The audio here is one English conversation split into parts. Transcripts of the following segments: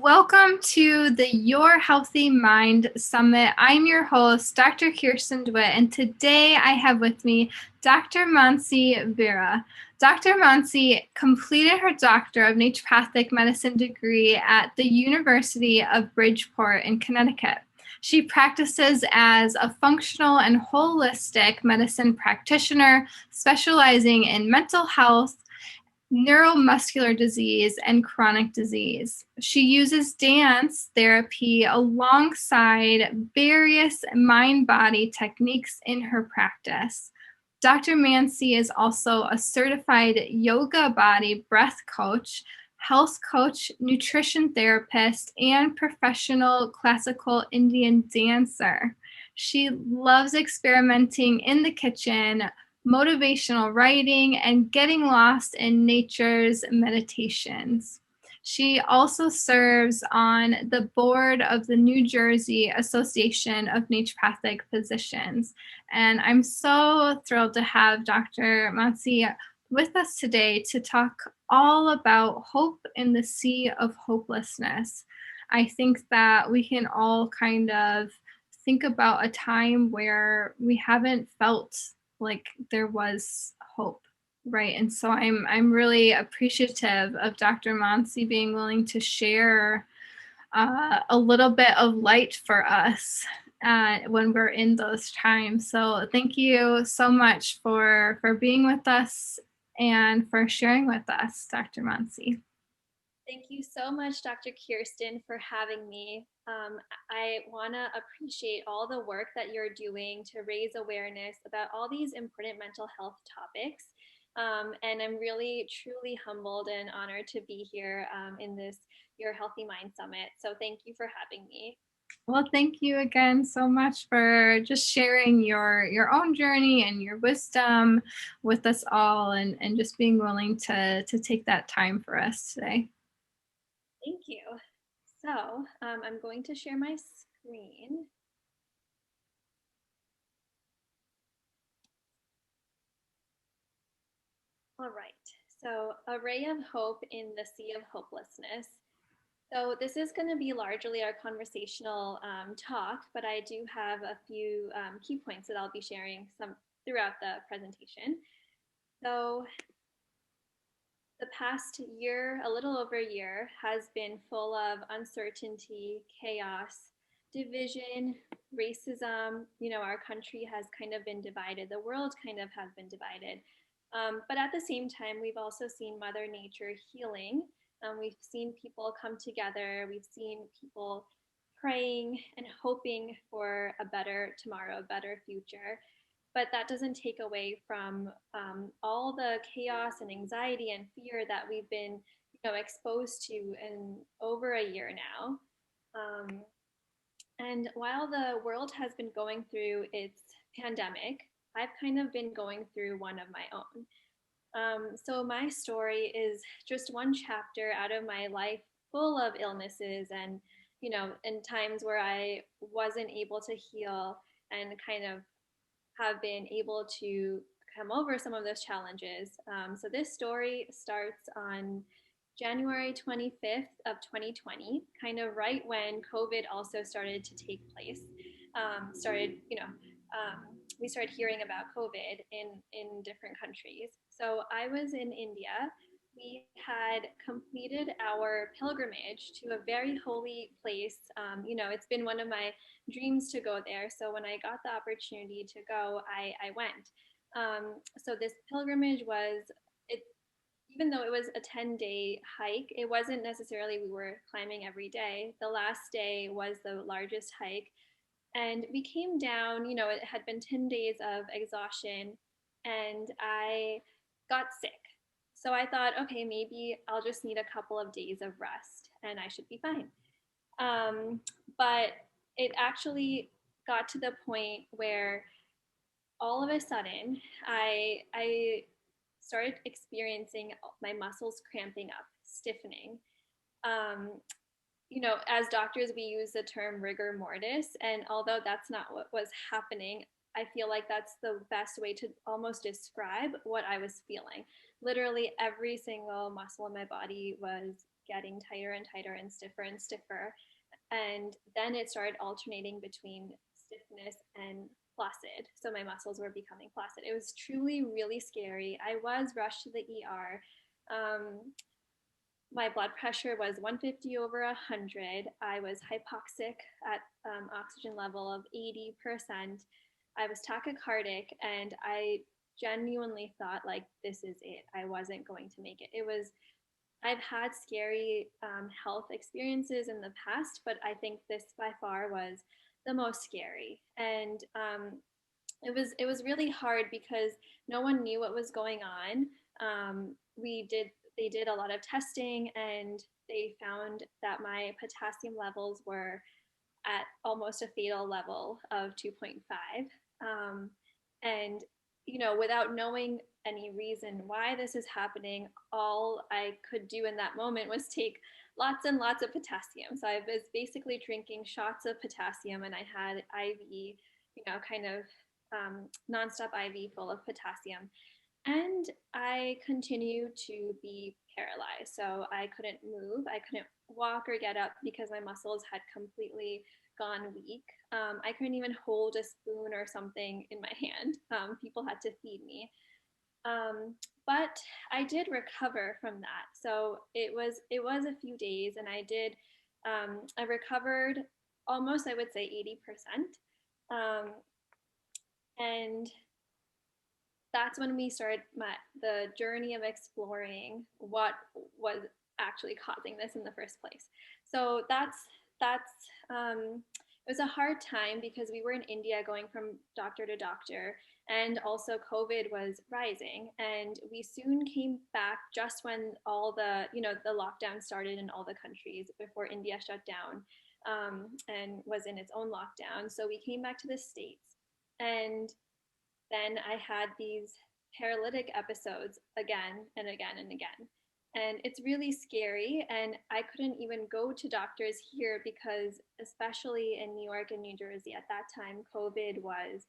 Welcome to the Your Healthy Mind Summit. I'm your host, Dr. Kirsten DeWitt, and today I have with me Dr. Mansi Vira. Dr. Mansi completed her Doctor of Naturopathic Medicine degree at the University of Bridgeport in Connecticut. She practices as a functional and holistic medicine practitioner, specializing in mental health, neuromuscular disease, and chronic disease. She uses dance therapy alongside various mind-body techniques in her practice. Dr. Mansi is also a certified YogaBody Breath Coach, health coach, nutrition therapist, and professional classical Indian dancer. She loves experimenting in the kitchen, motivational writing, and getting lost in nature's meditations. She also serves on the board of the New Jersey Association of Naturopathic Physicians. And I'm so thrilled to have Dr. Mansi with us today to talk all about hope in the Sea of Hopelessness. I think that we can all kind of think about a time where we haven't felt like there was hope, right? And so I'm really appreciative of Dr. Mansi being willing to share a little bit of light for us when we're in those times. So thank you so much for being with us and for sharing with us, Dr. Mansi. Thank you so much, Dr. Kirsten, for having me. I want to appreciate all the work that you're doing to raise awareness about all these important mental health topics. And I'm really, truly humbled and honored to be here in this Your Healthy Mind Summit. So thank you for having me. Well, thank you again so much for just sharing your own journey and your wisdom with us all, and just being willing to take that time for us today. Thank you. So I'm going to share my screen. All right. So, a ray of hope in the sea of hopelessness. So, this is going to be largely our conversational talk, but I do have a few key points that I'll be sharing some throughout the presentation. So, the past year, a little over a year, has been full of uncertainty, chaos, division, racism. You know, our country has kind of been divided. The world kind of has been divided. But at the same time, we've also seen Mother Nature healing. We've seen people come together. We've seen people praying and hoping for a better tomorrow, a better future. But that doesn't take away from all the chaos and anxiety and fear that we've been, exposed to in over a year now. And while the world has been going through its pandemic, I've kind of been going through one of my own. So my story is just one chapter out of my life full of illnesses and, in times where I wasn't able to heal and kind of have been able to come over some of those challenges. So this story starts on January 25th of 2020, kind of right when COVID also started to take place. We started hearing about COVID in different countries. So I was in India. We had completed our pilgrimage to a very holy place. It's been one of my dreams to go there. So when I got the opportunity to go, I went. So this pilgrimage even though it was a 10-day hike, it wasn't necessarily we were climbing every day. The last day was the largest hike. And we came down, it had been 10 days of exhaustion, and I got sick. So I thought, okay, maybe I'll just need a couple of days of rest and I should be fine. But it actually got to the point where all of a sudden I started experiencing my muscles cramping up, stiffening. Um, as doctors, we use the term rigor mortis. And although that's not what was happening, I feel like that's the best way to almost describe what I was feeling. Literally every single muscle in my body was getting tighter and tighter and stiffer. And then it started alternating between stiffness and flaccid. So my muscles were becoming flaccid. It was truly really scary. I was rushed to the ER. My blood pressure was 150 over 100. I was hypoxic at oxygen level of 80%. I was tachycardic, and I genuinely thought, like, this is it. I wasn't going to make it. I've had scary health experiences in the past, but I think this by far was the most scary. And it was really hard because no one knew what was going on. They did a lot of testing, and they found that my potassium levels were at almost a fatal level of 2.5. And without knowing any reason why this is happening, all I could do in that moment was take lots and lots of potassium. So I was basically drinking shots of potassium, and I had IV, kind of nonstop IV full of potassium. And I continued to be paralyzed. So I couldn't move. I couldn't walk or get up because my muscles had completely gone weak. I couldn't even hold a spoon or something in my hand. People had to feed me. But I did recover from that. So it was a few days, and I recovered almost, I would say, 80%. And that's when we started the journey of exploring what was actually causing this in the first place. So that's it was a hard time because we were in India going from doctor to doctor, and also COVID was rising, and we soon came back just when all the lockdown started in all the countries before India shut down and was in its own lockdown. So we came back to the States, and then I had these paralytic episodes again and again and again. And it's really scary. And I couldn't even go to doctors here because, especially in New York and New Jersey at that time, COVID was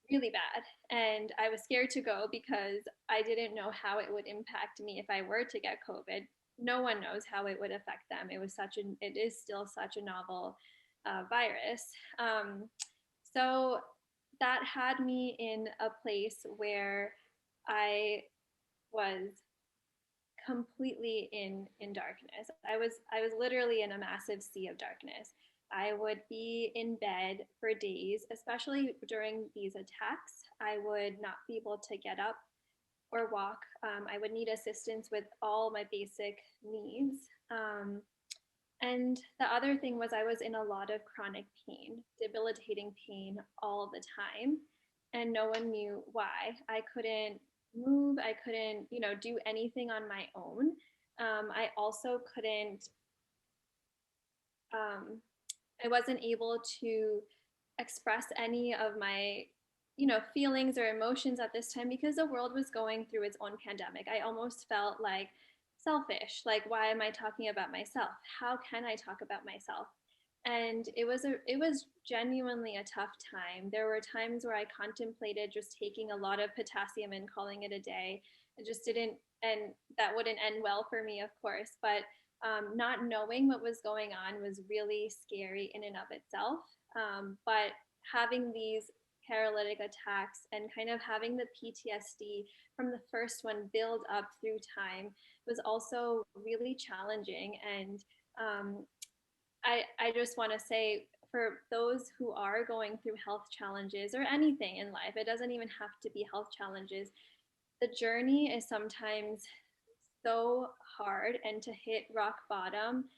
really bad. And I was scared to go because I didn't know how it would impact me if I were to get COVID. No one knows how it would affect them. It is still such a novel virus. So that had me in a place where I was completely in darkness. I was literally in a massive sea of darkness. I would be in bed for days, especially during these attacks. I would not be able to get up or walk. I would need assistance with all my basic needs. And the other thing was I was in a lot of chronic pain, debilitating pain all the time, and no one knew why. I couldn't move. I couldn't, do anything on my own. I also couldn't, I wasn't able to express any of my, feelings or emotions at this time because the world was going through its own pandemic. I almost felt like selfish. Like, why am I talking about myself? How can I talk about myself? And it was genuinely a tough time. There were times where I contemplated just taking a lot of potassium and calling it a day. It just didn't, and that wouldn't end well for me, of course. But not knowing what was going on was really scary in and of itself. But having these paralytic attacks and kind of having the PTSD from the first one build up through time was also really challenging. And I just want to say, for those who are going through health challenges or anything in life, it doesn't even have to be health challenges. The journey is sometimes so hard, and to hit rock bottom,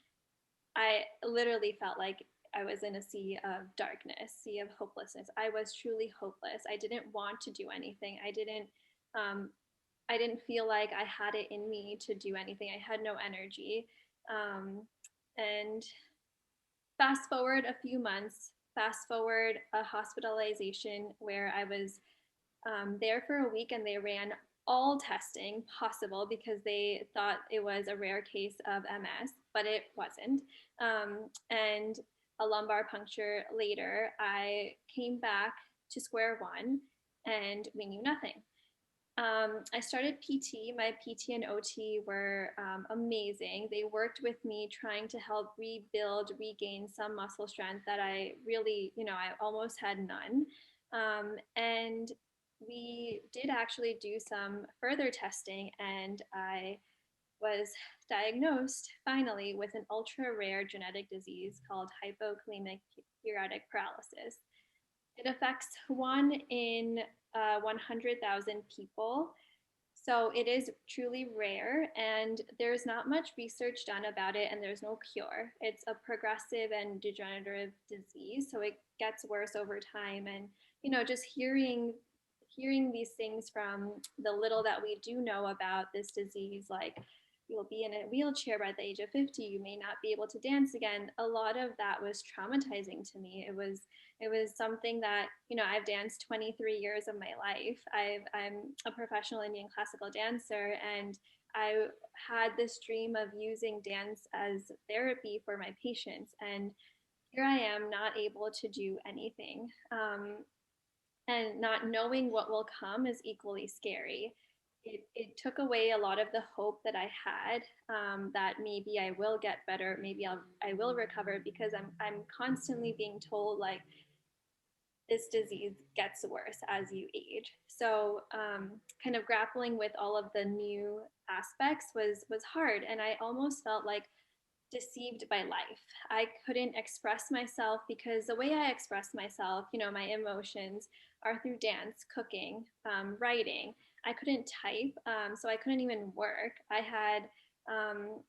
I literally felt like I was in a sea of darkness, sea of hopelessness. I was truly hopeless. I didn't want to do anything. I didn't feel like I had it in me to do anything. I had no energy. And fast forward a few months, fast forward a hospitalization where I was there for a week, and they ran all testing possible because they thought it was a rare case of MS, but it wasn't. And a lumbar puncture later, I came back to square one, and we knew nothing. I started PT. My PT and OT were amazing. They worked with me trying to help regain some muscle strength that I really, I almost had none. And we did actually do some further testing, and I was diagnosed finally with an ultra rare genetic disease called hypokalemic uritic paralysis. It affects 1 in 100,000 people. So it is truly rare, and there's not much research done about it, and there's no cure. It's a progressive and degenerative disease, so it gets worse over time. And just hearing these things from the little that we do know about this disease, like you'll be in a wheelchair by the age of 50, you may not be able to dance again. A lot of that was traumatizing to me. It was something that, I've danced 23 years of my life. I'm a professional Indian classical dancer, and I had this dream of using dance as therapy for my patients. And here I am, not able to do anything. And not knowing what will come is equally scary. It took away a lot of the hope that I had, that maybe I will get better, maybe I will recover, because I'm constantly being told, like, this disease gets worse as you age. So kind of grappling with all of the new aspects was hard, and I almost felt like deceived by life. I couldn't express myself, because the way I express myself, my emotions, are through dance, cooking, writing. I couldn't type, so I couldn't even work. Um,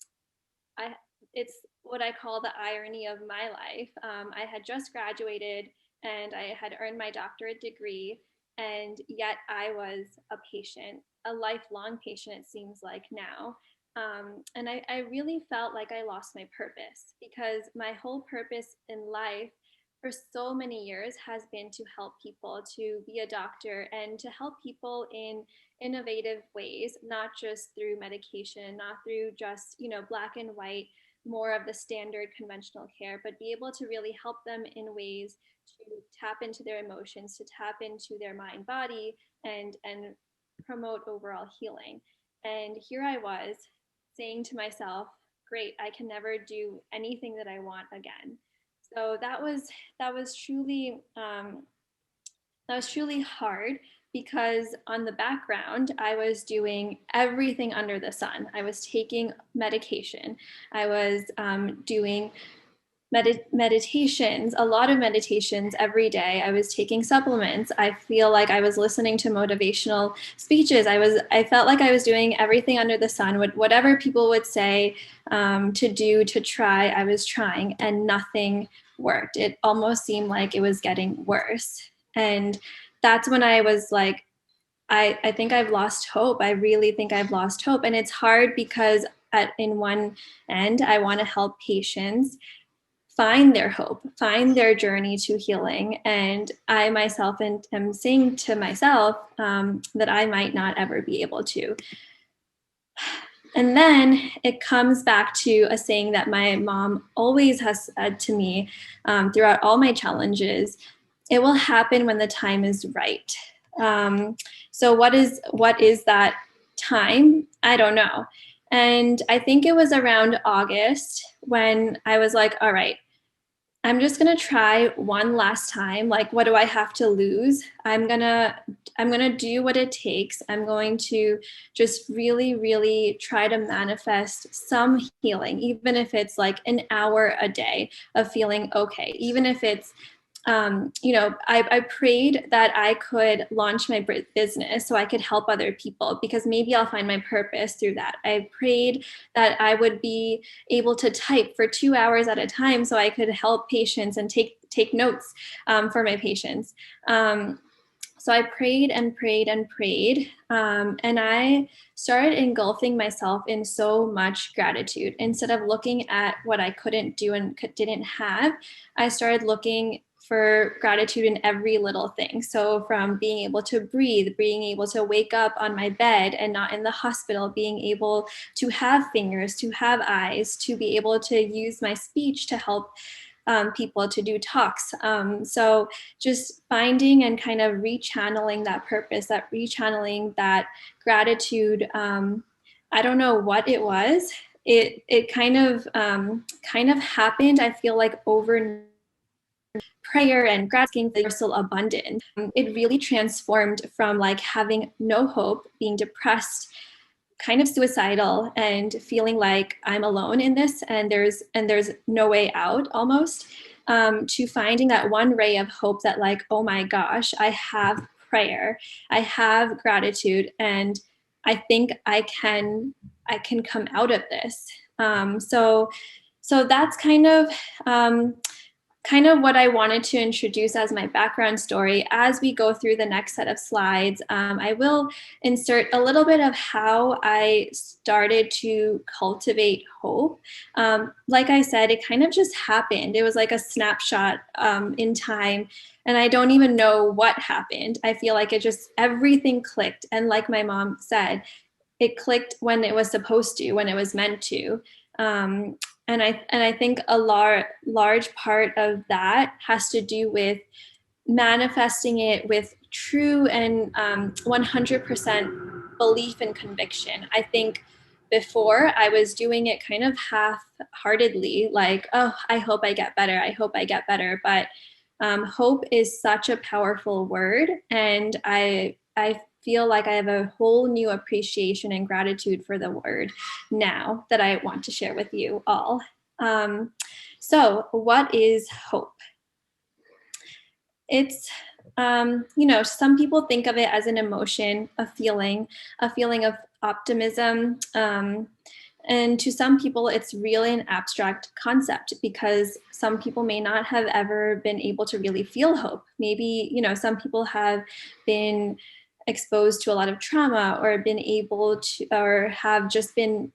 I it's what I call the irony of my life. I had just graduated, and I had earned my doctorate degree, and yet I was a patient, a lifelong patient, it seems like now. And I really felt like I lost my purpose, because my whole purpose in life for so many years has been to help people, to be a doctor, and to help people in innovative ways, not just through medication, not through just, black and white, more of the standard conventional care, but be able to really help them in ways to tap into their emotions, to tap into their mind body, and promote overall healing. And here I was saying to myself, great, I can never do anything that I want again. So that was truly hard, because on the background, I was doing everything under the sun. I was taking medication. I was doing meditations, a lot of meditations every day. I was taking supplements. I feel like I was listening to motivational speeches. I felt like I was doing everything under the sun. Whatever people would say to do, to try, I was trying, and nothing worked. It almost seemed like it was getting worse. And that's when I was like, I think I've lost hope. I really think I've lost hope. And it's hard, because in one end, I want to help patients find their hope, find their journey to healing. And I myself am saying to myself that I might not ever be able to. And then it comes back to a saying that my mom always has said to me throughout all my challenges: it will happen when the time is right. So what is that time? I don't know. And I think it was around August when I was like, all right, I'm just going to try one last time. Like, what do I have to lose? I'm going to do what it takes. I'm going to just really, really try to manifest some healing, even if it's like an hour a day of feeling okay, even if it's I prayed that I could launch my business so I could help other people, because maybe I'll find my purpose through that. I prayed that I would be able to type for 2 hours at a time so I could help patients and take notes for my patients. So I prayed and prayed and prayed, and I started engulfing myself in so much gratitude. Instead of looking at what I couldn't do and didn't have, I started looking for gratitude in every little thing. So from being able to breathe, being able to wake up on my bed and not in the hospital, being able to have fingers, to have eyes, to be able to use my speech to help people to do talks. So just finding and kind of rechanneling that purpose, that rechanneling that gratitude. I don't know what it was. It kind of happened, I feel like, over prayer and gratitude for universal abundance. It really transformed from like having no hope, being depressed, kind of suicidal, and feeling like I'm alone in this and there's no way out almost, to finding that one ray of hope that like, oh my gosh, I have prayer, I have gratitude, and I think I can come out of this. So that's kind of what I wanted to introduce as my background story. As we go through the next set of slides, I will insert a little bit of how I started to cultivate hope. Like I said, it kind of just happened. It was like a snapshot in time, and I don't even know what happened. I feel like it just, everything clicked. And like my mom said, it clicked when it was supposed to, when it was meant to. And I think a large part of that has to do with manifesting it with true and 100% belief and conviction. I think before I was doing it kind of half-heartedly, like, oh, I hope I get better. I hope I get better. But hope is such a powerful word, and I feel like I have a whole new appreciation and gratitude for the word now that I want to share with you all. So what is hope? It's, some people think of it as an emotion, a feeling of optimism. And to some people, it's really an abstract concept, because some people may not have ever been able to really feel hope. Maybe, some people have been exposed to a lot of trauma, or been able to, or have just been,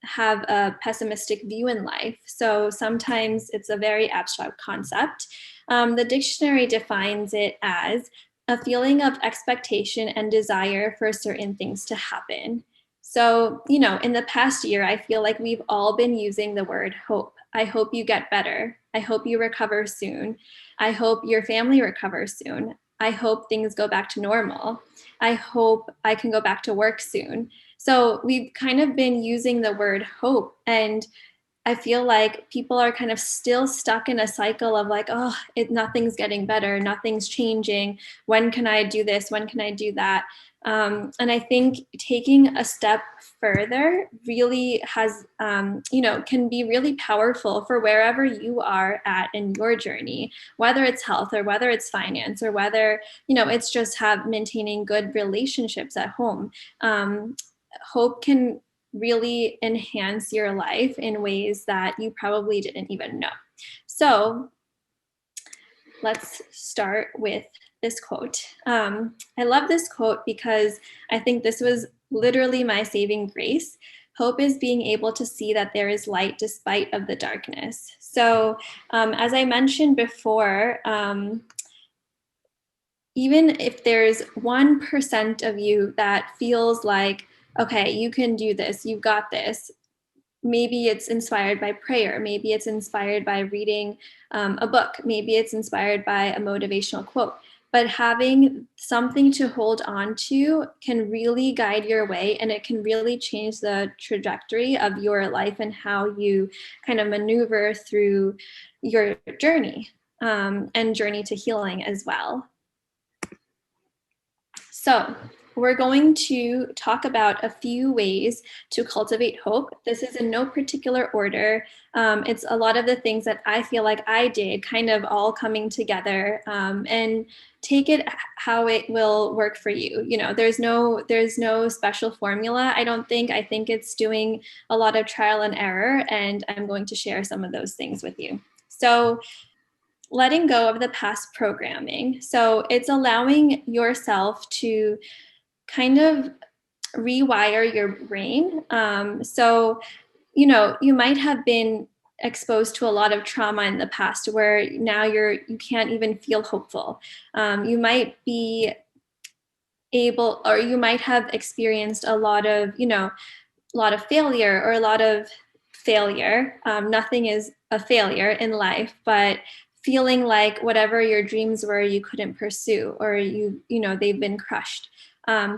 have a pessimistic view in life. So sometimes it's a very abstract concept. The dictionary defines it as a feeling of expectation and desire for certain things to happen. So, in the past year, I feel like we've all been using the word hope. I hope you get better. I hope you recover soon. I hope your family recovers soon. I hope things go back to normal. I hope I can go back to work soon. So we've kind of been using the word hope, and I feel like people are kind of still stuck in a cycle of like, oh, nothing's getting better, nothing's changing. When can I do this? When can I do that? And I think taking a step further really has, can be really powerful for wherever you are at in your journey, whether it's health or whether it's finance or whether, it's just maintaining good relationships at home. Hope can really enhance your life in ways that you probably didn't even know. So let's start with this quote. I love this quote because I think this was literally my saving grace. Hope is being able to see that there is light despite of the darkness. So as I mentioned before, even if there's 1% of you that feels like, okay, you can do this, you've got this. Maybe it's inspired by prayer. Maybe it's inspired by reading a book. Maybe it's inspired by a motivational quote. But having something to hold on to can really guide your way, and it can really change the trajectory of your life and how you kind of maneuver through your journey, and journey to healing as well. So we're going to talk about a few ways to cultivate hope. This is in no particular order. It's a lot of the things that I feel like I did kind of all coming together, and take it how it will work for you. There's no special formula, I don't think. I think it's doing a lot of trial and error, and I'm going to share some of those things with you. So letting go of the past programming. So it's allowing yourself to kind of rewire your brain. So, you might have been exposed to a lot of trauma in the past where now you can't even feel hopeful. You might be able, or you might have experienced a lot of failure, or a lot of failure. Nothing is a failure in life, but feeling like whatever your dreams were, you couldn't pursue, or they've been crushed.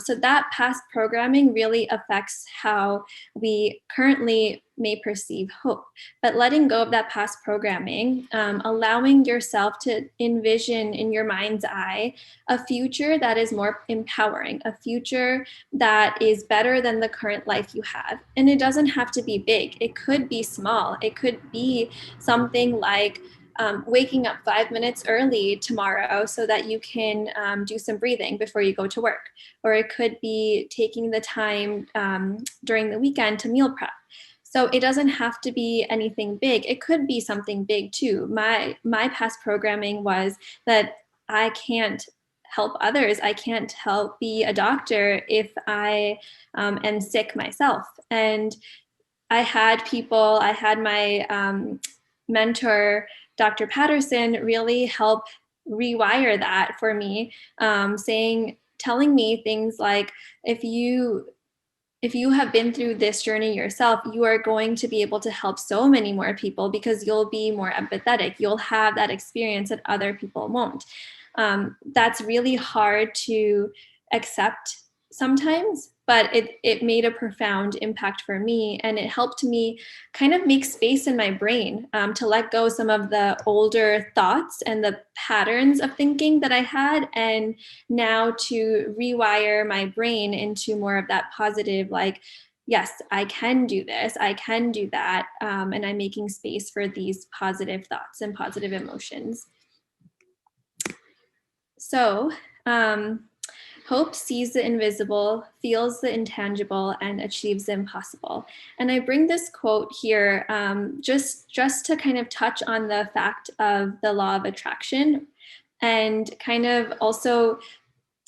So that past programming really affects how we currently may perceive hope. But letting go of that past programming, allowing yourself to envision in your mind's eye a future that is more empowering, a future that is better than the current life you have. And it doesn't have to be big. It could be small. It could be something like waking up 5 minutes early tomorrow so that you can do some breathing before you go to work. Or it could be taking the time during the weekend to meal prep. So it doesn't have to be anything big. It could be something big too. My past programming was that I can't help others. I can't help be a doctor if I am sick myself. And I had my mentor, Dr. Patterson, really help rewire that for me, telling me things like, if you have been through this journey yourself, you are going to be able to help so many more people because you'll be more empathetic. You'll have that experience that other people won't. That's really hard to accept sometimes, but it made a profound impact for me, and it helped me kind of make space in my brain to let go some of the older thoughts and the patterns of thinking that I had, and now to rewire my brain into more of that positive, like, yes, I can do this, I can do that, and I'm making space for these positive thoughts and positive emotions. So, hope sees the invisible, feels the intangible, and achieves the impossible. And I bring this quote here just to kind of touch on the fact of the law of attraction, and kind of also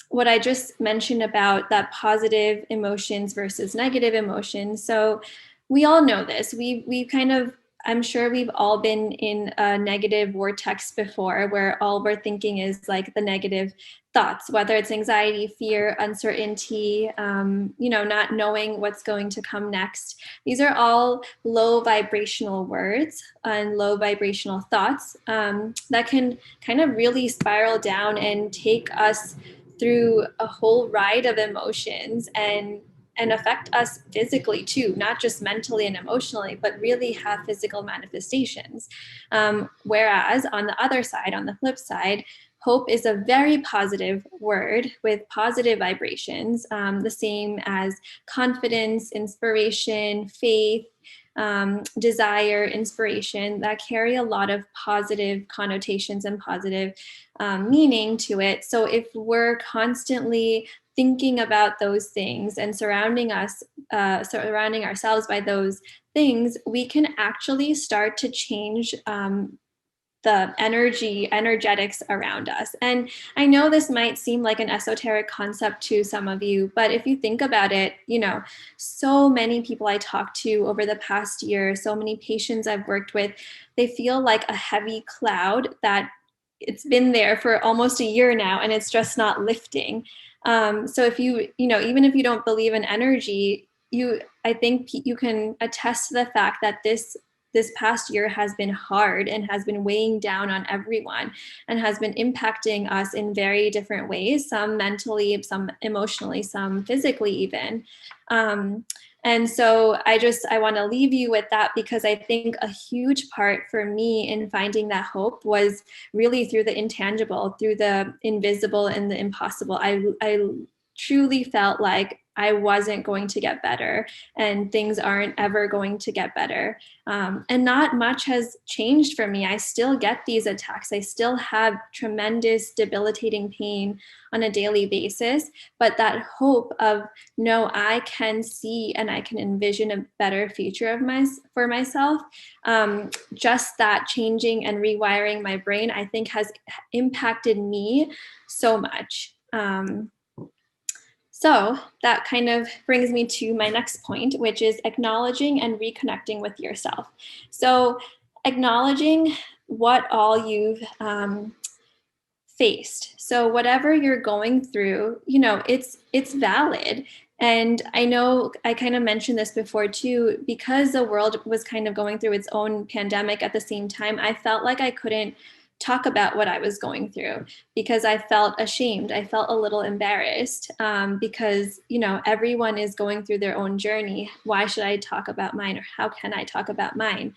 what I just mentioned about that positive emotions versus negative emotions. So we all know this. We kind of, I'm sure we've all been in a negative vortex before, where all we're thinking is like the negative thoughts, whether it's anxiety, fear, uncertainty, not knowing what's going to come next. These are all low vibrational words and low vibrational thoughts that can kind of really spiral down and take us through a whole ride of emotions and affect us physically too, not just mentally and emotionally, but really have physical manifestations. Whereas on the other side, on the flip side, hope is a very positive word with positive vibrations, the same as confidence, inspiration, faith, desire, inspiration, that carry a lot of positive connotations and positive meaning to it. So if we're constantly thinking about those things and surrounding ourselves by those things, we can actually start to change the energetics around us. And I know this might seem like an esoteric concept to some of you, but if you think about it, so many people I talked to over the past year, so many patients I've worked with, they feel like a heavy cloud that it's been there for almost a year now and it's just not lifting. So if even if you don't believe in energy, I think you can attest to the fact that this past year has been hard and has been weighing down on everyone and has been impacting us in very different ways, some mentally, some emotionally, some physically even. And so I want to leave you with that, because I think a huge part for me in finding that hope was really through the intangible, through the invisible and the impossible. I truly felt like I wasn't going to get better and things aren't ever going to get better. And not much has changed for me. I still get these attacks. I still have tremendous debilitating pain on a daily basis, but that hope of, no, I can see and I can envision a better future for myself. Just that changing and rewiring my brain, I think, has impacted me so much. So that kind of brings me to my next point, which is acknowledging and reconnecting with yourself. So acknowledging what all you've faced. So whatever you're going through, it's valid. And I know I kind of mentioned this before too, because the world was kind of going through its own pandemic at the same time, I felt like I couldn't talk about what I was going through because I felt ashamed. I felt a little embarrassed because, everyone is going through their own journey. Why should I talk about mine, or how can I talk about mine?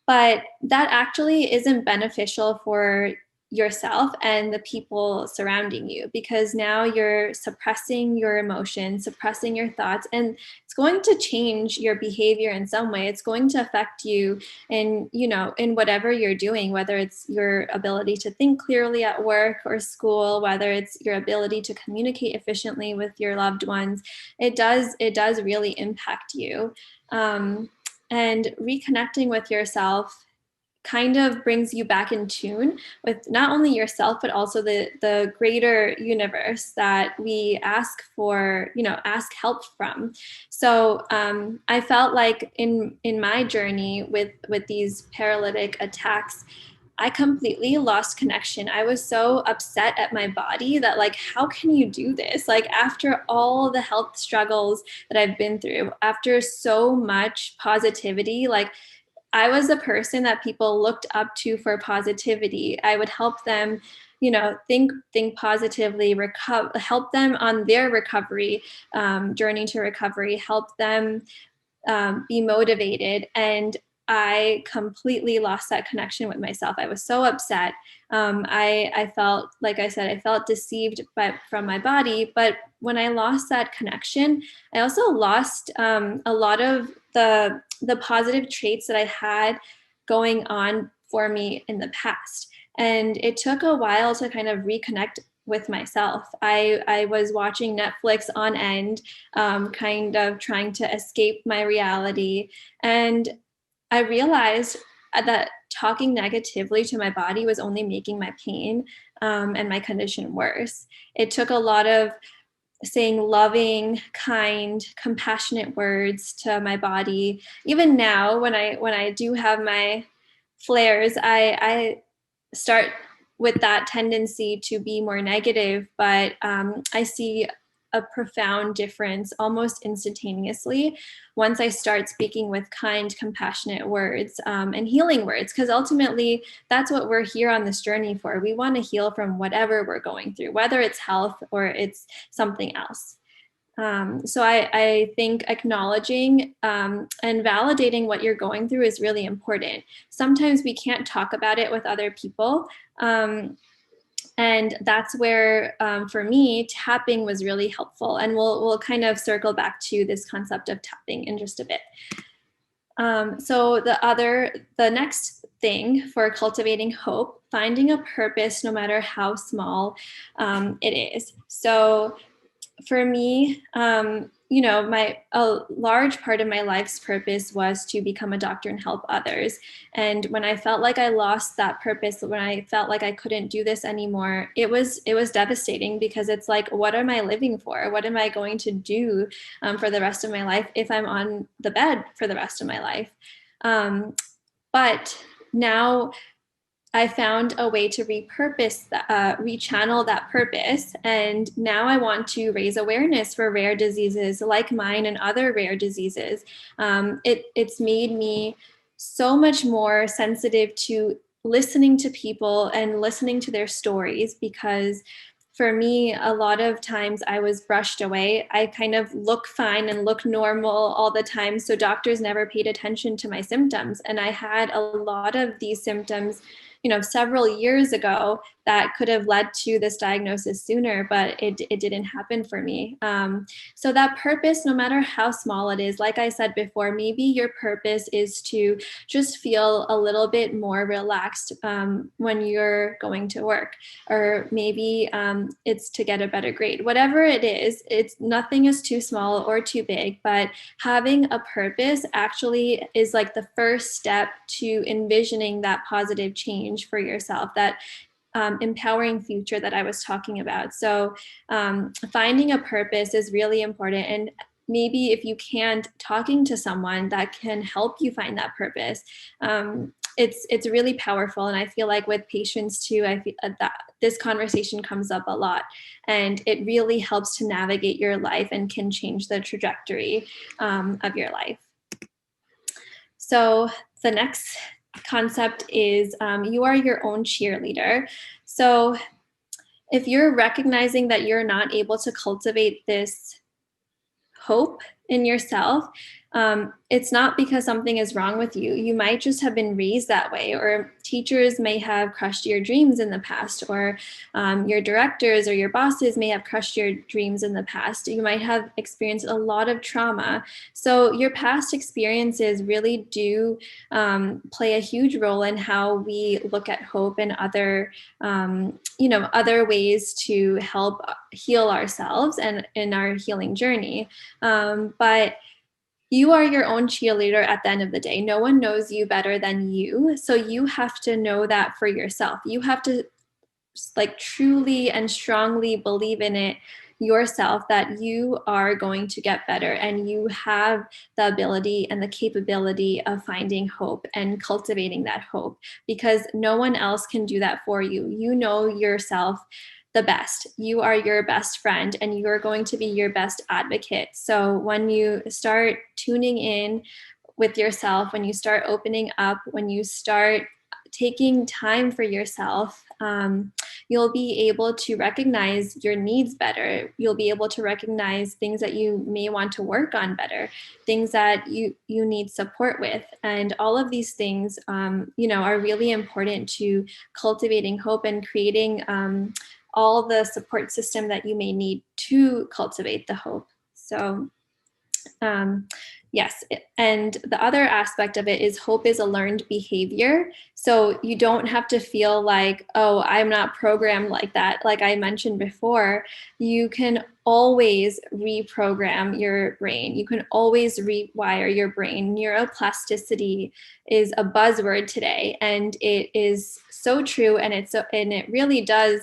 But that actually isn't beneficial for yourself and the people surrounding you, because now you're suppressing your emotions, suppressing your thoughts, and it's going to change your behavior in some way. It's going to affect you in whatever you're doing, whether it's your ability to think clearly at work or school, whether it's your ability to communicate efficiently with your loved ones. It does really impact you. And reconnecting with yourself kind of brings you back in tune with not only yourself, but also the greater universe that we ask help from. So I felt like in my journey with these paralytic attacks, I completely lost connection. I was so upset at my body that, like, how can you do this? Like, after all the health struggles that I've been through, after so much positivity, like, I was a person that people looked up to for positivity. I would help them, think positively, help them on their recovery journey to recovery, help them be motivated. And I completely lost that connection with myself. I was so upset. I felt, like I said, I felt deceived from my body. But when I lost that connection, I also lost a lot of the positive traits that I had going on for me in the past. And it took a while to kind of reconnect with myself. I was watching Netflix on end, kind of trying to escape my reality. And I realized that talking negatively to my body was only making my pain and my condition worse. It took a lot of saying loving, kind, compassionate words to my body. Even now, when I do have my flares, I start with that tendency to be more negative, but I see a profound difference almost instantaneously once I start speaking with kind, compassionate words and healing words, because ultimately that's what we're here on this journey for. We want to heal from whatever we're going through, whether it's health or it's something else. So I think acknowledging and validating what you're going through is really important. Sometimes we can't talk about it with other people. And that's where, for me, tapping was really helpful. And we'll kind of circle back to this concept of tapping in just a bit. So the next thing for cultivating hope, finding a purpose, no matter how small it is. So for me, a large part of my life's purpose was to become a doctor and help others. And when I felt like I lost that purpose, when I felt like I couldn't do this anymore, it was devastating, because it's like, what am I living for? What am I going to do for the rest of my life if I'm on the bed for the rest of my life? But now I found a way to rechannel that purpose. And now I want to raise awareness for rare diseases like mine and other rare diseases. It's made me so much more sensitive to listening to people and listening to their stories, because for me, a lot of times I was brushed away. I kind of look fine and look normal all the time. So doctors never paid attention to my symptoms. And I had a lot of these symptoms, several years ago, that could have led to this diagnosis sooner, but it didn't happen for me. So that purpose, no matter how small it is, like I said before, maybe your purpose is to just feel a little bit more relaxed when you're going to work, or maybe it's to get a better grade. Whatever it is, nothing is too small or too big, but having a purpose actually is like the first step to envisioning that positive change for yourself, that empowering future that I was talking about. So finding a purpose is really important. And maybe if you can't, talking to someone that can help you find that purpose. it's really powerful. And I feel like with patients too, I feel that this conversation comes up a lot, and it really helps to navigate your life and can change the trajectory of your life. So the next concept is you are your own cheerleader. So if you're recognizing that you're not able to cultivate this hope in yourself, it's not because something is wrong with you. You might just have been raised that way, or teachers may have crushed your dreams in the past, or your directors or your bosses may have crushed your dreams in the past. You might have experienced a lot of trauma. So your past experiences really do play a huge role in how we look at hope and other, other ways to help heal ourselves and in our healing journey. But you are your own cheerleader at the end of the day. No one knows you better than you. So you have to know that for yourself. You have to truly and strongly believe in it yourself, that you are going to get better, and you have the ability and the capability of finding hope and cultivating that hope, because no one else can do that for you. You know yourself the best. You are your best friend, and you're going to be your best advocate. So when you start tuning in with yourself, when you start opening up, when you start taking time for yourself, you'll be able to recognize your needs better. You'll be able to recognize things that you may want to work on better, things that you need support with. And all of these things, are really important to cultivating hope and creating all the support system that you may need to cultivate the hope. So yes. And the other aspect of it is hope is a learned behavior. So you don't have to feel like, oh, I'm not programmed like that. Like I mentioned before, you can always reprogram your brain. You can always rewire your brain. Neuroplasticity is a buzzword today, and it is so true. And it really does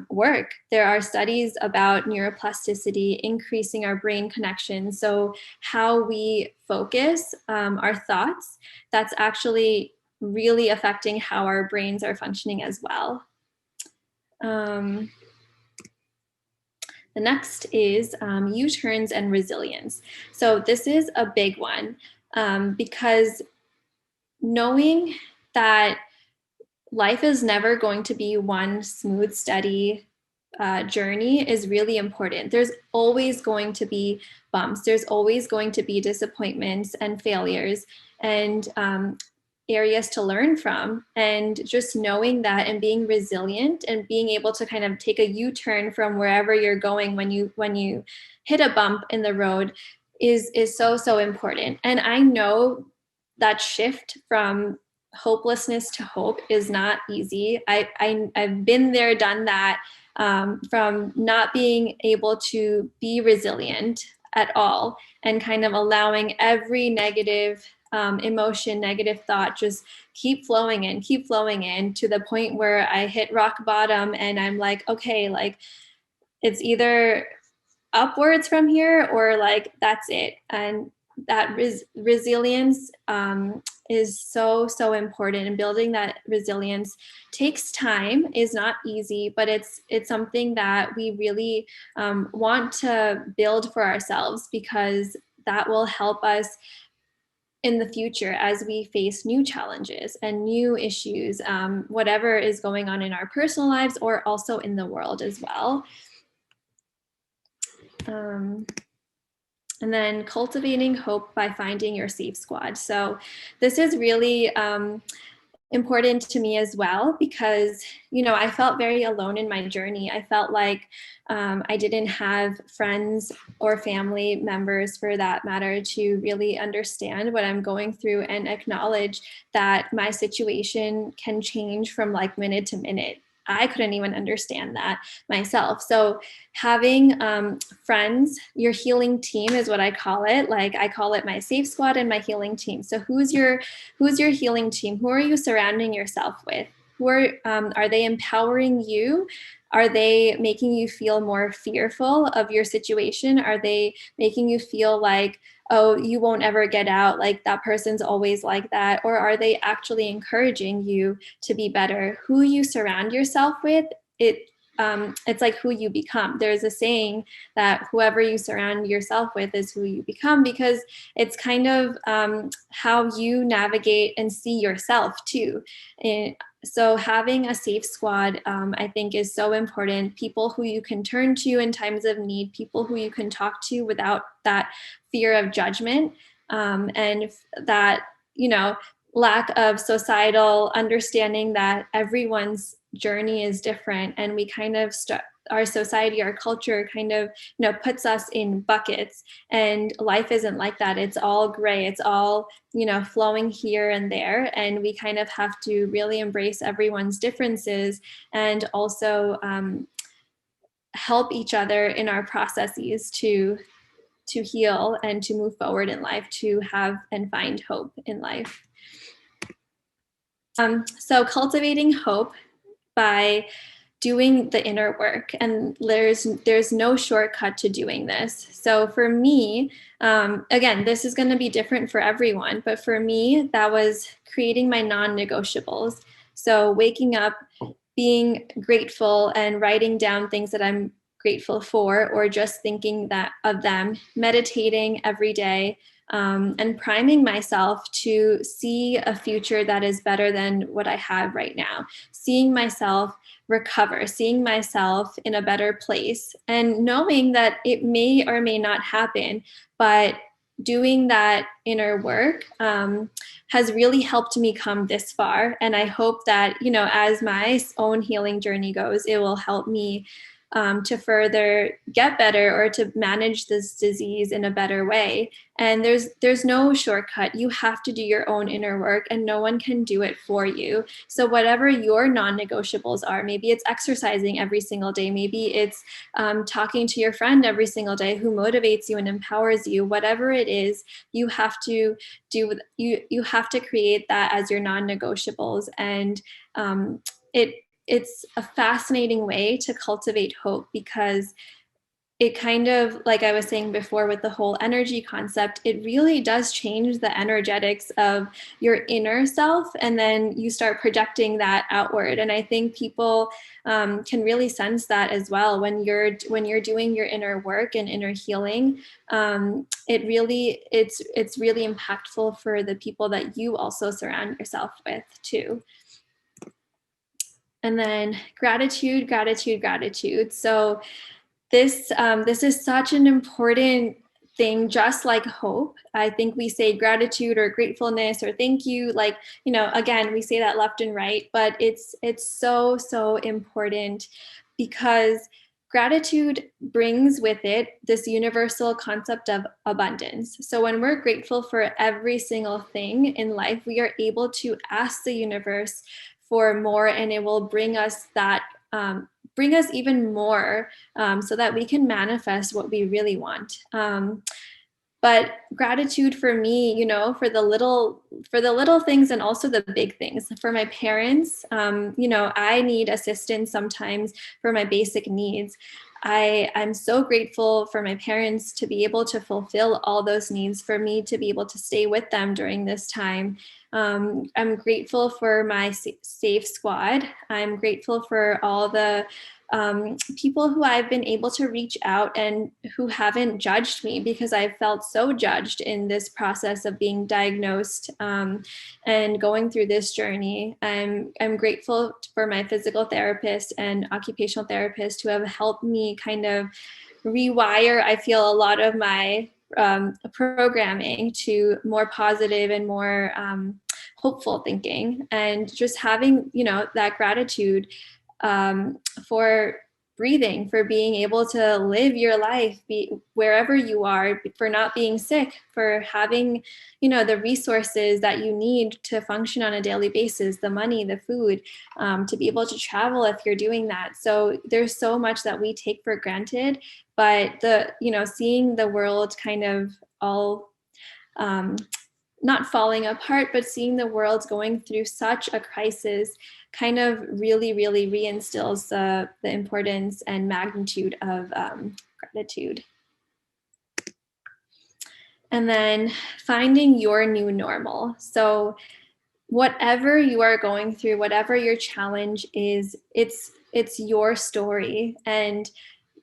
work. There are studies about neuroplasticity increasing our brain connections. So how we focus our thoughts, that's actually really affecting how our brains are functioning as well. The next is U-turns and resilience. So this is a big one because knowing that life is never going to be one smooth, steady journey is really important. There's always going to be bumps. There's always going to be disappointments and failures and areas to learn from. And just knowing that and being resilient and being able to kind of take a U-turn from wherever you're going when you hit a bump in the road is so important. And I know that shift from hopelessness to hope is not easy. I've been there, done that, from not being able to be resilient at all, and kind of allowing every negative emotion, negative thought, just keep flowing in to the point where I hit rock bottom and I'm like, okay, like it's either upwards from here or like that's it. And that resilience is so important, and building that resilience takes time, is not easy, but it's something that we really want to build for ourselves, because that will help us in the future as we face new challenges and new issues, whatever is going on in our personal lives or also in the world as well. And then cultivating hope by finding your safe squad. So this is really important to me as well, because, I felt very alone in my journey. I felt like I didn't have friends or family members, for that matter, to really understand what I'm going through and acknowledge that my situation can change from like minute to minute. I couldn't even understand that myself. So having friends, your healing team is what I call it. Like I call it my safe squad and my healing team. So who's your healing team? Who are you surrounding yourself with? Are they empowering you? Are they making you feel more fearful of your situation? Are they making you feel like, oh, you won't ever get out, like that person's always like that? Or are they actually encouraging you to be better? Who you surround yourself with, it's like who you become. There's a saying that whoever you surround yourself with is who you become, because it's kind of how you navigate and see yourself too. And so having a safe squad, I think, is so important. People who you can turn to in times of need, people who you can talk to without that fear of judgment, and that, lack of societal understanding that everyone's journey is different, and we kind of our society, our culture kind of puts us in buckets, and life isn't like that. It's all gray, it's all flowing here and there, and we kind of have to really embrace everyone's differences, and also help each other in our processes to heal and to move forward in life, to have and find hope in life. So cultivating hope by doing the inner work, and there's no shortcut to doing this. So for me, again, this is going to be different for everyone, but for me, that was creating my non-negotiables. So waking up, being grateful, and writing down things that I'm grateful for, or just thinking that of them, meditating every day, and priming myself to see a future that is better than what I have right now, seeing myself recover, seeing myself in a better place, and knowing that it may or may not happen, but doing that inner work has really helped me come this far. And I hope that, as my own healing journey goes, it will help me to further get better, or to manage this disease in a better way. And there's no shortcut. You have to do your own inner work, and no one can do it for you. So whatever your non-negotiables are, maybe it's exercising every single day, maybe it's talking to your friend every single day who motivates you and empowers you. Whatever it is, you have to do, you have to create that as your non-negotiables. And it's a fascinating way to cultivate hope, because it kind of, like I was saying before with the whole energy concept, it really does change the energetics of your inner self, and then you start projecting that outward. And I think people can really sense that as well when you're doing your inner work and inner healing. It's really impactful for the people that you also surround yourself with too. And then gratitude, gratitude, gratitude. So this is such an important thing, just like hope. I think we say gratitude or gratefulness or thank you, like, again, we say that left and right, but it's so important, because gratitude brings with it this universal concept of abundance. So when we're grateful for every single thing in life, we are able to ask the universe for more, and it will bring us that bring us even more, so that we can manifest what we really want. But gratitude for me, for the little things, and also the big things. For my parents, I need assistance sometimes for my basic needs. I'm so grateful for my parents to be able to fulfill all those needs, for me to be able to stay with them during this time. I'm grateful for my safe squad. I'm grateful for all the people who I've been able to reach out and who haven't judged me, because I've felt so judged in this process of being diagnosed and going through this journey. I'm grateful for my physical therapist and occupational therapist who have helped me kind of rewire, I feel, a lot of my programming to more positive and more hopeful thinking, and just having that gratitude for breathing, for being able to live your life, wherever you are, for not being sick, for having the resources that you need to function on a daily basis, the money, the food, to be able to travel if you're doing that. So there's so much that we take for granted, but seeing the world kind of all not falling apart, but seeing the world going through such a crisis kind of really, really reinstills the importance and magnitude of gratitude. And then finding your new normal. So whatever you are going through, whatever your challenge is, it's your story. And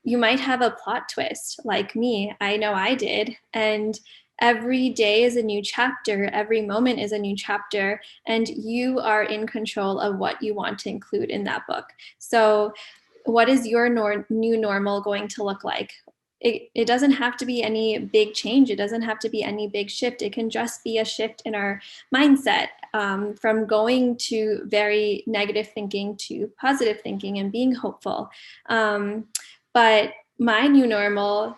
you might have a plot twist like me. I know I did. And every day is a new chapter. Every moment is a new chapter. And you are in control of what you want to include in that book. So what is your new normal going to look like? It doesn't have to be any big change. It doesn't have to be any big shift. It can just be a shift in our mindset, from going to very negative thinking to positive thinking and being hopeful. But my new normal,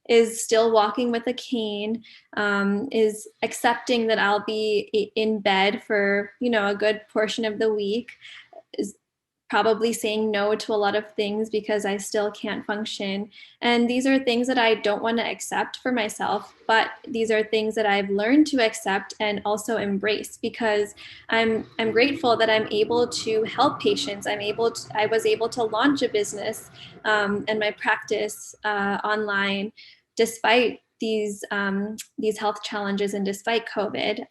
is still walking with a cane, is accepting that I'll be in bed for, a good portion of the week, is probably saying no to a lot of things because I still can't function. And these are things that I don't want to accept for myself, but these are things that I've learned to accept and also embrace, because I'm grateful that I'm able to help patients. I was able to launch a business and my practice online despite these health challenges and despite COVID.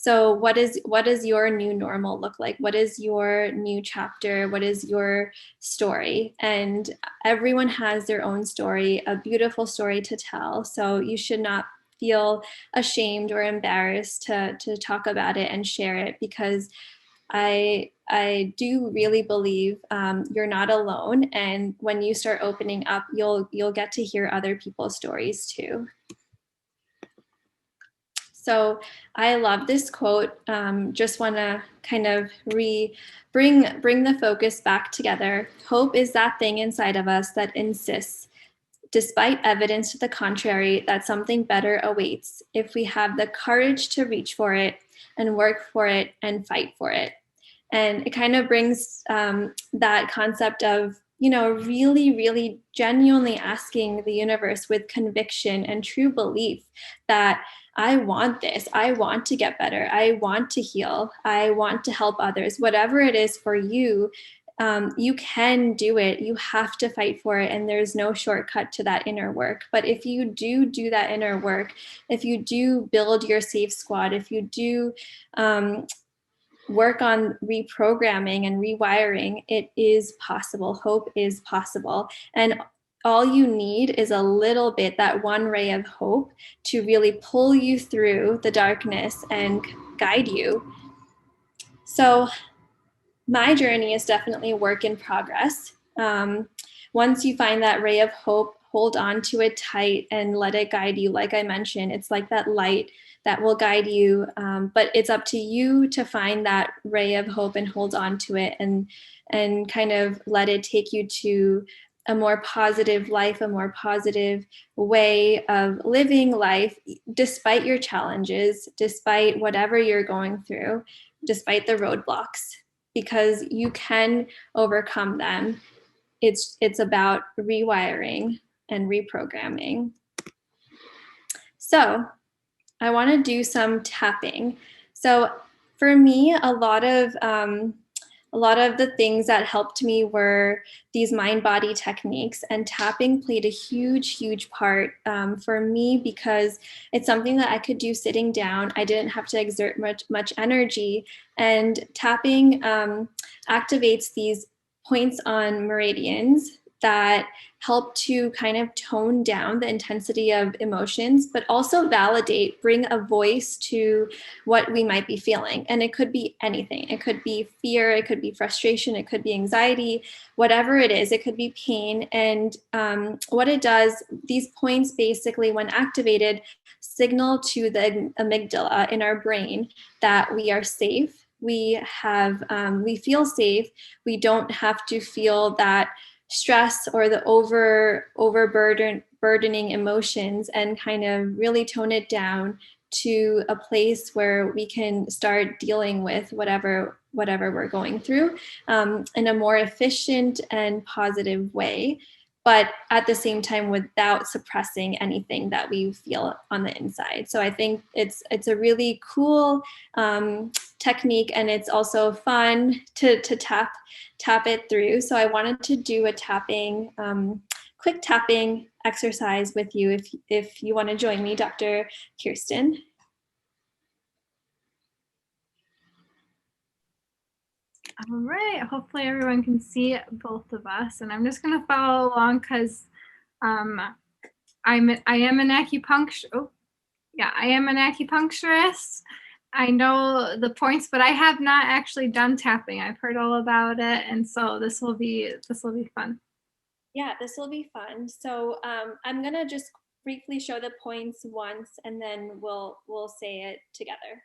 So what does your new normal look like? What is your new chapter? What is your story? And everyone has their own story, a beautiful story to tell. So you should not feel ashamed or embarrassed to talk about it and share it, because I do really believe you're not alone. And when you start opening up, you'll get to hear other people's stories too. So I love this quote. Just want to kind of bring the focus back together. Hope is that thing inside of us that insists, despite evidence to the contrary, that something better awaits if we have the courage to reach for it and work for it and fight for it. And it kind of brings that concept of, really, really genuinely asking the universe with conviction and true belief that I want this. I want to get better. I want to heal. I want to help others. Whatever it is for you, you can do it. You have to fight for it. And there's no shortcut to that inner work. But if you do that inner work, if you do build your safe squad, if you do work on reprogramming and rewiring, it is possible. Hope is possible. And all you need is a little bit, that one ray of hope, to really pull you through the darkness and guide you. So my journey is definitely a work in progress. Once you find that ray of hope, hold on to it tight and let it guide you. Like I mentioned, it's like that light that will guide you, but it's up to you to find that ray of hope and hold on to it, and kind of let it take you to a more positive life, a more positive way of living life, despite your challenges, despite whatever you're going through, despite the roadblocks, because you can overcome them. It's about rewiring and reprogramming. So I want to do some tapping. So for me, a lot of the things that helped me were these mind-body techniques, and tapping played a huge part for me, because it's something that I could do sitting down. I didn't have to exert much energy, and tapping activates these points on meridians that help to kind of tone down the intensity of emotions, but also bring a voice to what we might be feeling. And it could be anything. It could be fear, it could be frustration, it could be anxiety, whatever it is, it could be pain. And what it does, these points basically, when activated, signal to the amygdala in our brain that we are safe. We feel safe. We don't have to feel that stress or the burdening emotions, and kind of really tone it down to a place where we can start dealing with whatever we're going through in a more efficient and positive way. but at the same time without suppressing anything that we feel on the inside. So I think it's a really cool technique, and it's also fun to tap it through. So I wanted to do a tapping, quick tapping exercise with you if you want to join me, Dr. Kirsten. All right, hopefully everyone can see both of us, and I'm just going to follow along because I am an acupuncturist. I am an acupuncturist. I know the points, but I have not actually done tapping. I've heard all about it, and so this will be fun. Yeah, this will be fun. So I'm gonna just briefly show the points once, and then we'll say it together.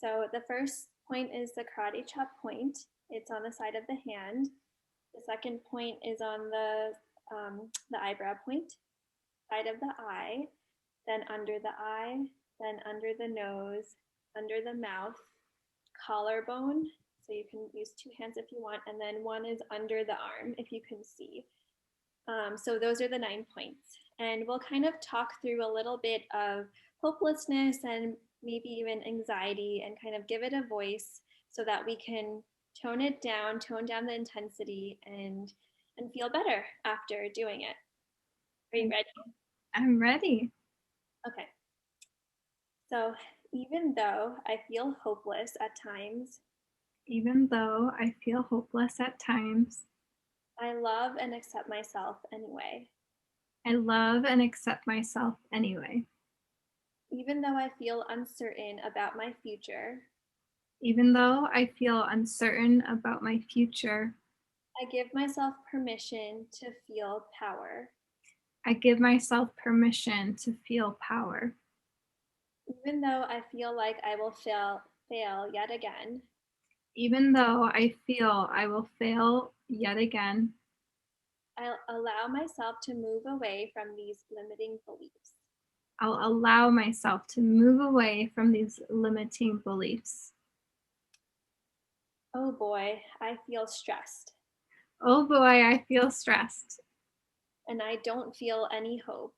So the first point is the karate chop point. It's on the side of the hand. The second point is on the eyebrow point, side of the eye, then under the eye, then under the nose, under the mouth, collarbone. So you can use two hands if you want, and then one is under the arm if you can see. So those are the 9 points. And we'll kind of talk through a little bit of hopelessness and maybe even anxiety, and kind of give it a voice so that we can tone down the intensity, and feel better after doing it. Are you ready? I'm ready. Okay. So even though I feel hopeless at times, even though I feel hopeless at times, I love and accept myself anyway. I love and accept myself anyway. Even though I feel uncertain about my future, even though I feel uncertain about my future, I give myself permission to feel power. I give myself permission to feel power. Even though I feel like I will fail yet again, even though I feel I will fail yet again, I'll allow myself to move away from these limiting beliefs. I'll allow myself to move away from these limiting beliefs. Oh boy, I feel stressed. Oh boy, I feel stressed. And I don't feel any hope.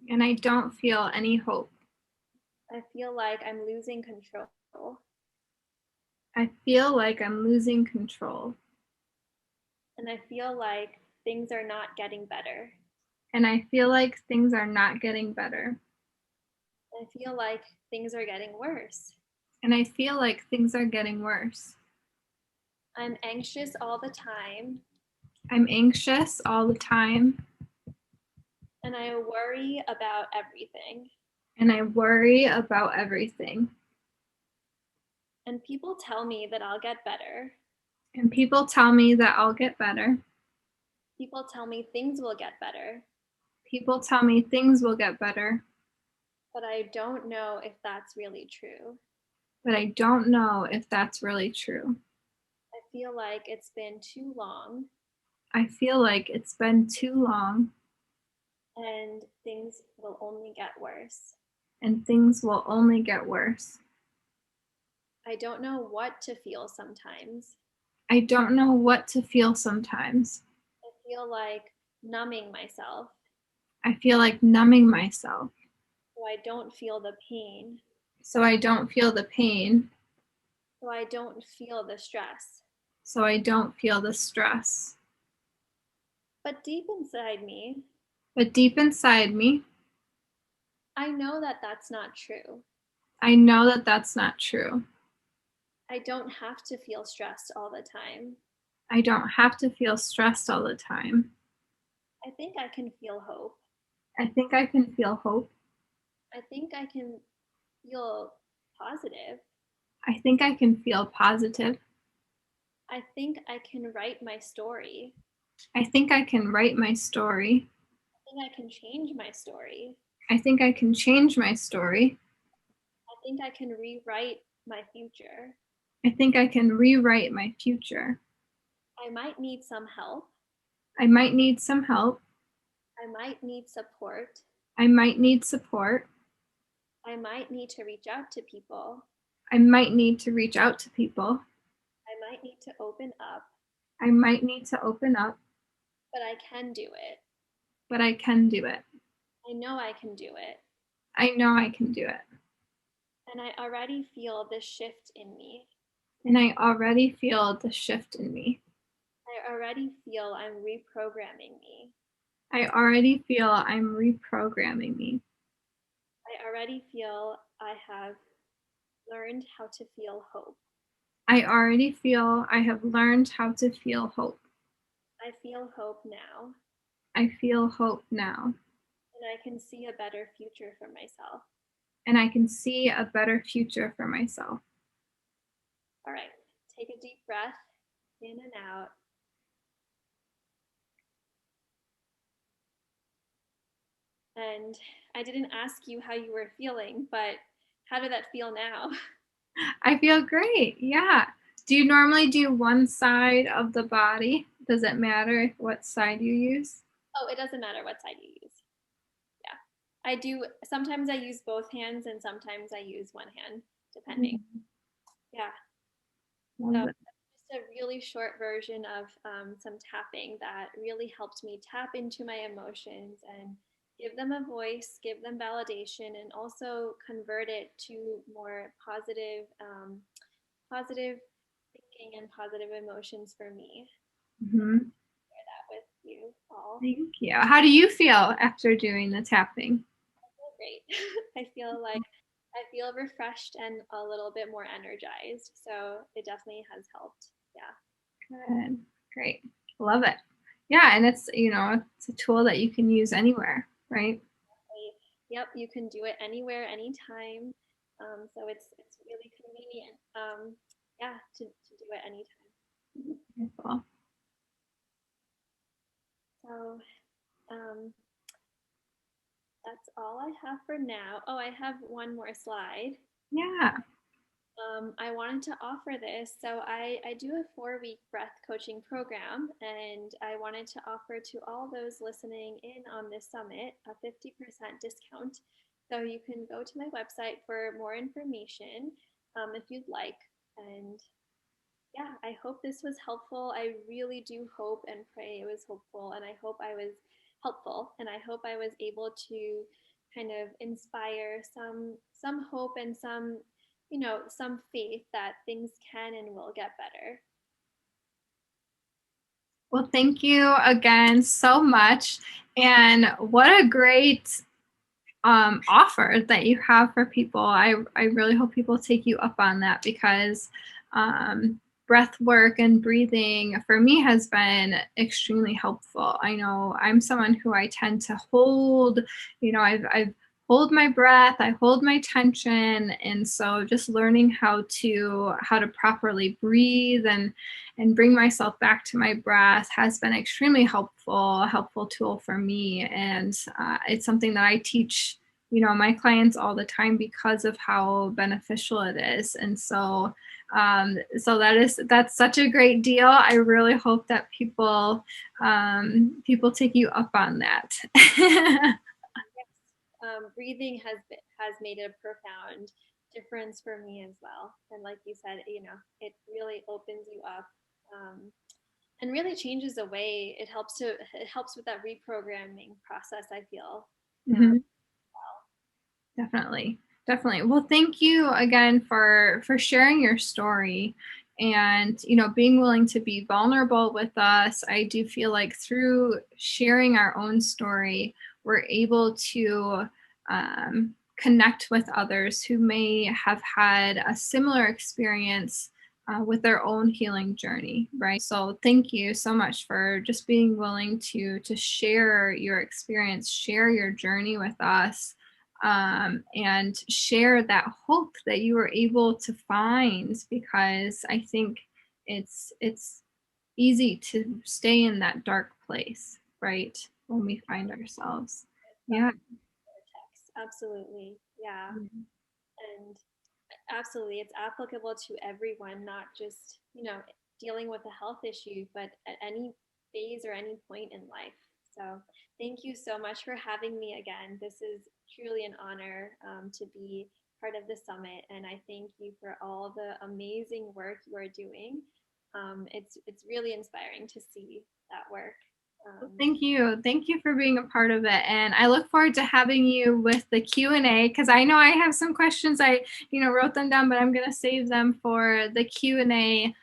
And I don't feel any hope. I feel like I'm losing control. I feel like I'm losing control. And I feel like things are not getting better. And I feel like things are not getting better. I feel like things are getting worse. And I feel like things are getting worse. I'm anxious all the time. I'm anxious all the time. And I worry about everything. And I worry about everything. And people tell me that I'll get better. And people tell me that I'll get better. People tell me things will get better. People tell me things will get better. But I don't know if that's really true. But I don't know if that's really true. I feel like it's been too long. I feel like it's been too long. And things will only get worse. And things will only get worse. I don't know what to feel sometimes. I don't know what to feel sometimes. I feel like numbing myself. I feel like numbing myself. So I don't feel the pain. So I don't feel the pain. So I don't feel the stress. So I don't feel the stress. But deep inside me, I know that that's not true. I know that that's not true. I don't have to feel stressed all the time. I don't have to feel stressed all the time. I think I can feel hope. I think I can feel hope. I think I can feel positive. I think I can feel positive. I think I can write my story. I think I can write my story. I think I can change my story. I think I can change my story. I think I can rewrite my future. I think I can rewrite my future. I might need some help. I might need some help. I might need support. I might need support. I might need to reach out to people. I might need to reach out to people. I might need to open up. I might need to open up. But I can do it. but I can do it. I know I can do it. I know I can do it. And I already feel the shift in me. And I already feel the shift in me. I already feel I'm reprogramming me. I already feel I'm reprogramming me. I already feel I have learned how to feel hope. I already feel I have learned how to feel hope. I feel hope now, I feel hope now. and I can see a better future for myself. And I can see a better future for myself. All right, take a deep breath in and out. And I didn't ask you how you were feeling, but how did that feel now? I feel great. Yeah. Do you normally do one side of the body? Does it matter what side you use? Oh, it doesn't matter what side you use. Yeah. I do. Sometimes I use both hands and sometimes I use one hand, depending. Yeah. So Love it. just a really short version of some tapping that really helped me tap into my emotions and give them a voice, give them validation, and also convert it to more positive thinking and positive emotions for me. Mhm. Share that with you all. Thank you. How do you feel after doing the tapping? I feel great. I feel refreshed and a little bit more energized. So it definitely has helped. Yeah. Good. Great. Love it. Yeah, and it's a tool that you can use anywhere, right? Yep, you can do it anywhere, anytime. So it's really convenient. Yeah, to do it anytime. Beautiful. So that's all I have for now. Oh, I have one more slide. Yeah. I wanted to offer this. So I do a 4-week breath coaching program, and I wanted to offer to all those listening in on this summit a 50% discount. So you can go to my website for more information if you'd like. And yeah, I hope this was helpful. I really do hope and pray it was hopeful, and I hope I was helpful, and I hope I was able to kind of inspire some hope and some faith that things can and will get better. Well, thank you again so much. And what a great offer that you have for people. I really hope people take you up on that because breath work and breathing for me has been extremely helpful. I know I'm someone who I tend to hold, I've hold my breath, I hold my tension, and so just learning how to properly breathe and bring myself back to my breath has been extremely helpful, a helpful tool for me. And it's something that I teach, my clients all the time because of how beneficial it is. And so that's such a great deal. I really hope that people take you up on that. Breathing has made a profound difference for me as well. And like you said, it really opens you up. And really changes the way it helps with that reprogramming process, I feel. Mhm. Definitely. Definitely. Well, thank you again for sharing your story and being willing to be vulnerable with us. I do feel like through sharing our own story, we're able to connect with others who may have had a similar experience with their own healing journey, right? So thank you so much for just being willing to share your experience, share your journey with us, and share that hope that you were able to find, because I think it's easy to stay in that dark place, right? When we find ourselves. Yeah. Absolutely. Yeah. And absolutely, it's applicable to everyone, not just, dealing with a health issue, but at any phase or any point in life. So, thank you so much for having me again. This is truly an honor to be part of the summit, and I thank you for all the amazing work you are doing. It's really inspiring to see that work. Thank you. Thank you for being a part of it. And I look forward to having you with the Q&A, because I know I have some questions. I wrote them down, but I'm going to save them for the Q&A,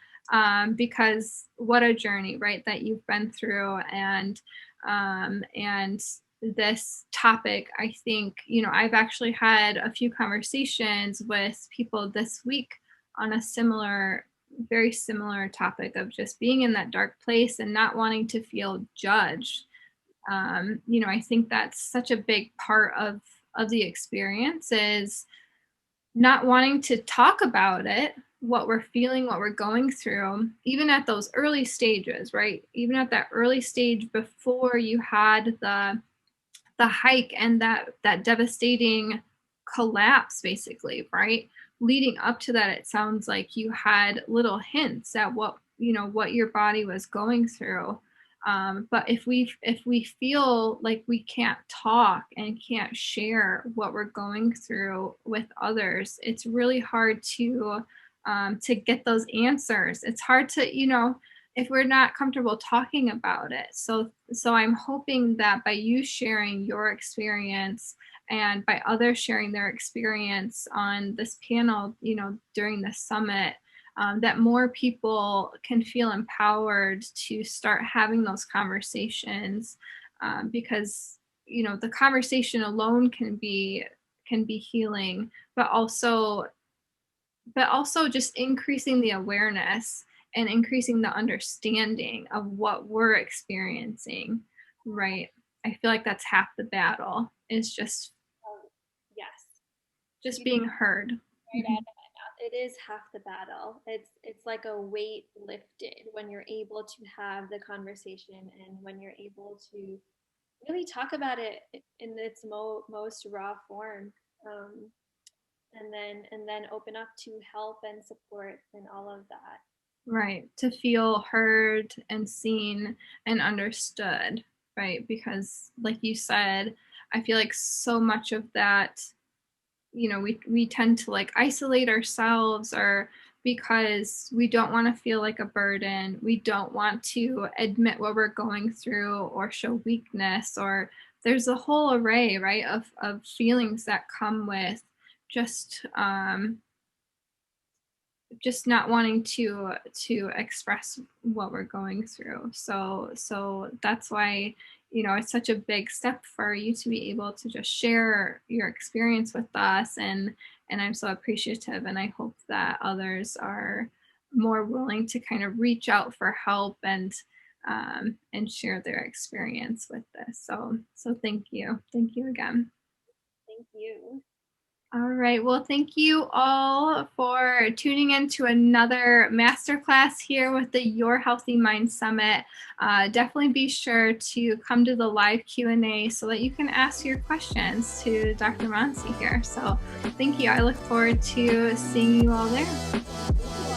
because what a journey, right, that you've been through. And this topic, I think, I've actually had a few conversations with people this week on a very similar topic of just being in that dark place and not wanting to feel judged. I think that's such a big part of the experience, is not wanting to talk about it, what we're feeling, what we're going through, even at those early stages, right? Even at that early stage before you had the hike and that devastating collapse, basically, right? Leading up to that, it sounds like you had little hints at what your body was going through. But if we feel like we can't talk and can't share what we're going through with others, it's really hard to get those answers. It's hard to if we're not comfortable talking about it. So I'm hoping that by you sharing your experience and by others sharing their experience on this panel, during the summit, that more people can feel empowered to start having those conversations, because the conversation alone can be healing, but also just increasing the awareness and increasing the understanding of what we're experiencing, right? I feel like that's half the battle, is just Yes. being heard. Right out of my mouth. It is half the battle. It's like a weight lifted when you're able to have the conversation and when you're able to really talk about it in its most raw form, and then open up to help and support and all of that. Right, to feel heard and seen and understood, right? Because like you said, I feel like so much of that, we tend to like isolate ourselves, or because we don't want to feel like a burden, we don't want to admit what we're going through or show weakness, or there's a whole array, right, of feelings that come with just not wanting to express what we're going through. So that's why it's such a big step for you to be able to just share your experience with us, and I'm so appreciative, and I hope that others are more willing to kind of reach out for help and share their experience with this. So thank you again. Thank you. All right. Well, thank you all for tuning in to another masterclass here with the Your Healthy Mind Summit. Definitely be sure to come to the live Q&A so that you can ask your questions to Dr. Mansi here. So thank you. I look forward to seeing you all there.